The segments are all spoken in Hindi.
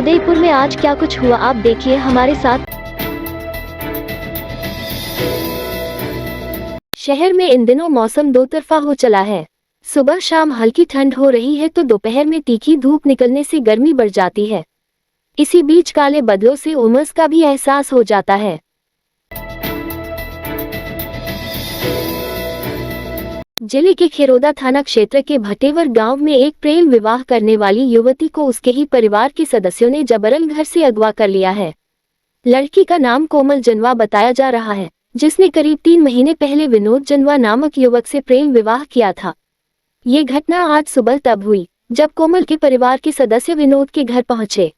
उदयपुर में आज क्या कुछ हुआ आप देखिए हमारे साथ। शहर में इन दिनों मौसम दो तरफा हो चला है। सुबह शाम हल्की ठंड हो रही है तो दोपहर में तीखी धूप निकलने से गर्मी बढ़ जाती है। इसी बीच काले बादलों से उमस का भी एहसास हो जाता है। जिले के खिरोदा थाना क्षेत्र के भटेवर गांव में एक प्रेम विवाह करने वाली युवती को उसके ही परिवार के सदस्यों ने जबरन घर से अगवा कर लिया है। लड़की का नाम कोमल जनवा बताया जा रहा है, जिसने करीब 3 महीने पहले विनोद जनवा नामक युवक से प्रेम विवाह किया था। ये घटना आज सुबह तब हुई जब कोमल के परिवार के सदस्य विनोद के घर पहुंचे।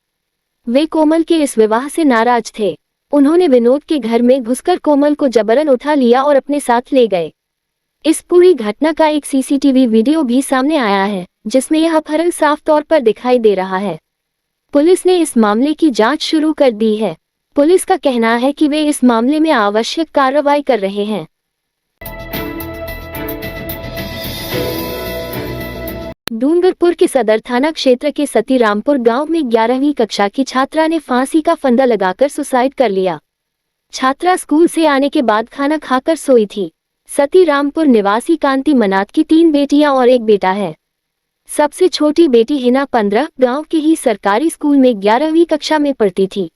वे कोमल के इस विवाह से नाराज थे। उन्होंने विनोद के घर में घुसकर कोमल को जबरन उठा लिया और अपने साथ ले गए। इस पूरी घटना का एक सीसीटीवी वीडियो भी सामने आया है, जिसमें यह अपहरण साफ तौर पर दिखाई दे रहा है। पुलिस ने इस मामले की जांच शुरू कर दी है। पुलिस का कहना है कि वे इस मामले में आवश्यक कार्रवाई कर रहे हैं। डूंगरपुर के सदर थाना क्षेत्र के सतीरामपुर गांव में 11वीं कक्षा की छात्रा ने फांसी का फंदा लगाकर सुसाइड कर लिया। छात्रा स्कूल से आने के बाद खाना खाकर सोई थी। सतीरामपुर निवासी कांति मनात की 3 बेटियां और एक बेटा है। सबसे छोटी बेटी हिना 15 गांव के ही सरकारी स्कूल में 11वीं कक्षा में पढ़ती थी।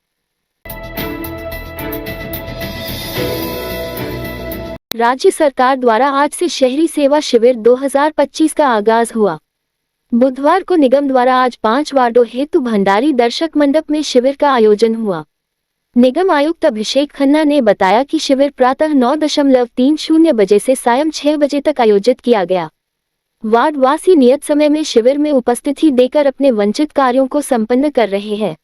राज्य सरकार द्वारा आज से शहरी सेवा शिविर 2025 का आगाज हुआ। बुधवार को निगम द्वारा आज 5 वार्डों हेतु भंडारी दर्शक मंडप में शिविर का आयोजन हुआ। निगम आयुक्त अभिषेक खन्ना ने बताया कि शिविर प्रातः 9:30 बजे से सायं 6 बजे तक आयोजित किया गया। वार्डवासी नियत समय में शिविर में उपस्थिति देकर अपने वंचित कार्यों को संपन्न कर रहे हैं।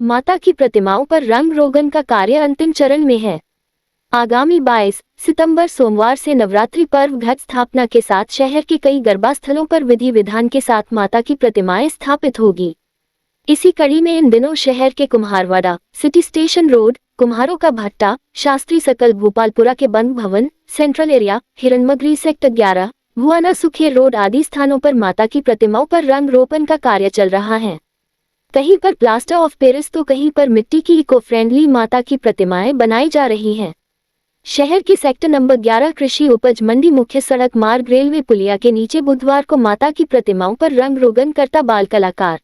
माता की प्रतिमाओं पर रंग रोगन का कार्य अंतिम चरण में है। आगामी 22 सितंबर सोमवार से नवरात्रि पर्व घट स्थापना के साथ शहर के कई गरबा स्थलों पर विधि विधान के साथ माता की प्रतिमाएं स्थापित होगी। इसी कड़ी में इन दिनों शहर के कुम्हारवाड़ा, सिटी स्टेशन रोड, कुम्हारों का भट्टा, शास्त्री सर्कल, भोपालपुरा के बंद भवन, central area, Hiranmagri sector 11, Bhuana Sukher road आदि स्थानों पर माता की प्रतिमाओं पर रंग रोपण का कार्य चल रहा है। कहीं पर प्लास्टर ऑफ पेरिस तो कहीं पर मिट्टी की इको फ्रेंडली माता की प्रतिमाएं बनाई जा रही हैं। शहर के सेक्टर नंबर 11 कृषि उपज मंडी मुख्य सड़क मार्ग रेलवे पुलिया के नीचे बुधवार को माता की प्रतिमाओं पर रंग रोगन करता बाल कलाकार।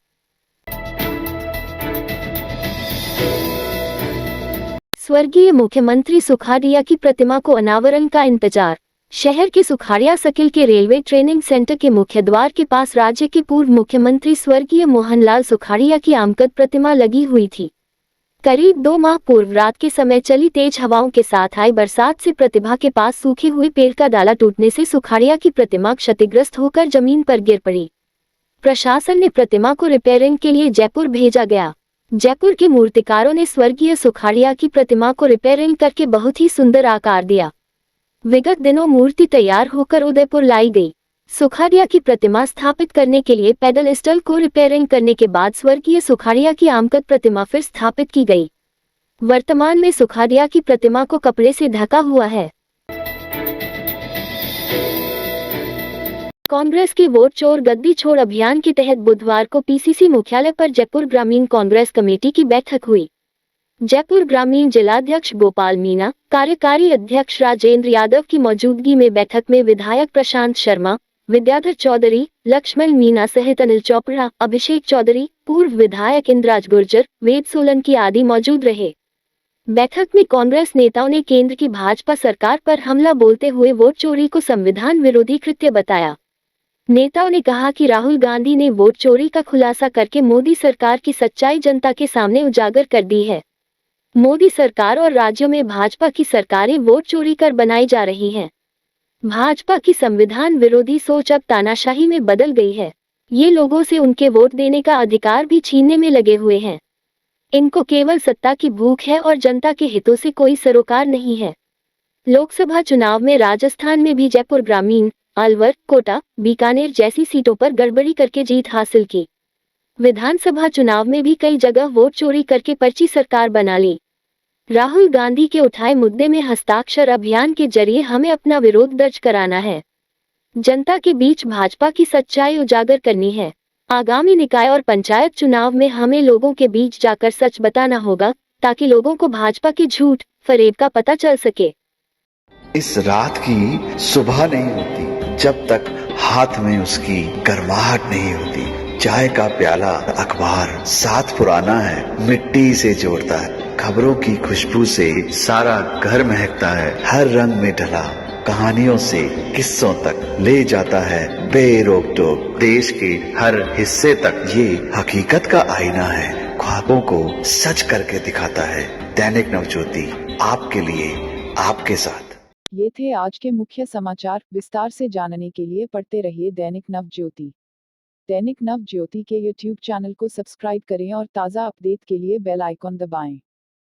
स्वर्गीय मुख्यमंत्री सुखाड़िया की प्रतिमा को अनावरण का इंतजार। शहर के सुखाड़िया सर्किल के रेलवे ट्रेनिंग सेंटर के मुख्य द्वार के पास राज्य के पूर्व मुख्यमंत्री स्वर्गीय मोहनलाल सुखाड़िया की आमकद प्रतिमा लगी हुई थी। करीब 2 माह पूर्व रात के समय चली तेज हवाओं के साथ आई बरसात से प्रतिमा के पास सूखे हुए पेड़ का डाला टूटने से सुखाड़िया की प्रतिमा क्षतिग्रस्त होकर जमीन पर गिर पड़ी। प्रशासन ने प्रतिमा को रिपेयरिंग के लिए जयपुर भेजा गया। जयपुर के मूर्तिकारों ने स्वर्गीय सुखाड़िया की प्रतिमा को रिपेयरिंग करके बहुत ही सुंदर आकार दिया। विगत दिनों मूर्ति तैयार होकर उदयपुर लाई गई। सुखाड़िया की प्रतिमा स्थापित करने के लिए पेडल स्टल को रिपेयरिंग करने के बाद स्वर्गीय सुखाड़िया की आमकद प्रतिमा फिर स्थापित की गई। वर्तमान में सुखाड़िया की प्रतिमा को कपड़े से ढका हुआ है। कांग्रेस की वोट चोर गद्दी छोड़ अभियान के तहत बुधवार को पीसीसी मुख्यालय पर जयपुर ग्रामीण कांग्रेस कमेटी की बैठक हुई। जयपुर ग्रामीण जिलाध्यक्ष गोपाल मीणा, कार्यकारी अध्यक्ष राजेंद्र यादव की मौजूदगी में बैठक में विधायक प्रशांत शर्मा, विद्याधर चौधरी, लक्ष्मण मीणा सहित अनिल चोपड़ा, अभिषेक चौधरी, पूर्व विधायक इंद्राज गुर्जर, वेद सोलंकी आदि मौजूद रहे। बैठक में कांग्रेस नेताओं ने केंद्र की भाजपा सरकार पर हमला बोलते हुए वोट चोरी को संविधान विरोधी कृत्य बताया। नेताओं ने कहा कि राहुल गांधी ने वोट चोरी का खुलासा करके मोदी सरकार की सच्चाई जनता के सामने उजागर कर दी है। मोदी सरकार और राज्यों में भाजपा की सरकारें वोट चोरी कर बनाई जा रही हैं। भाजपा की संविधान विरोधी सोच अब तानाशाही में बदल गई है। ये लोगों से उनके वोट देने का अधिकार भी छीनने में लगे हुए हैं। इनको केवल सत्ता की भूख है और जनता के हितों से कोई सरोकार नहीं है। लोकसभा चुनाव में राजस्थान में भी जयपुर ग्रामीण, अलवर, कोटा, बीकानेर जैसी सीटों पर गड़बड़ी करके जीत हासिल की। विधानसभा चुनाव में भी कई जगह वोट चोरी करके पर्ची सरकार बना ली। राहुल गांधी के उठाए मुद्दे में हस्ताक्षर अभियान के जरिए हमें अपना विरोध दर्ज कराना है। जनता के बीच भाजपा की सच्चाई उजागर करनी है। आगामी निकाय और पंचायत चुनाव में हमें लोगों के बीच जाकर सच बताना होगा, ताकि लोगों को भाजपा के झूठ फरेब का पता चल सके। इस रात की सुबह नहीं होती जब तक हाथ में उसकी गर्माहट नहीं होती। चाय का प्याला, अखबार साथ पुराना है, मिट्टी से जोड़ता है। खबरों की खुशबू से सारा घर महकता है। हर रंग में ढला कहानियों से किस्सों तक ले जाता है बेरोक टोक। देश के हर हिस्से तक ये हकीकत का आईना है। ख्वाबों को सच करके दिखाता है। दैनिक नवज्योति, आपके लिए, आपके साथ। ये थे आज के मुख्य समाचार। विस्तार से जानने के लिए पढ़ते रहिए दैनिक नवज्योति। दैनिक नवज्योति के YouTube चैनल को सब्सक्राइब करें और ताज़ा अपडेट के लिए बेल आइकॉन दबाएं।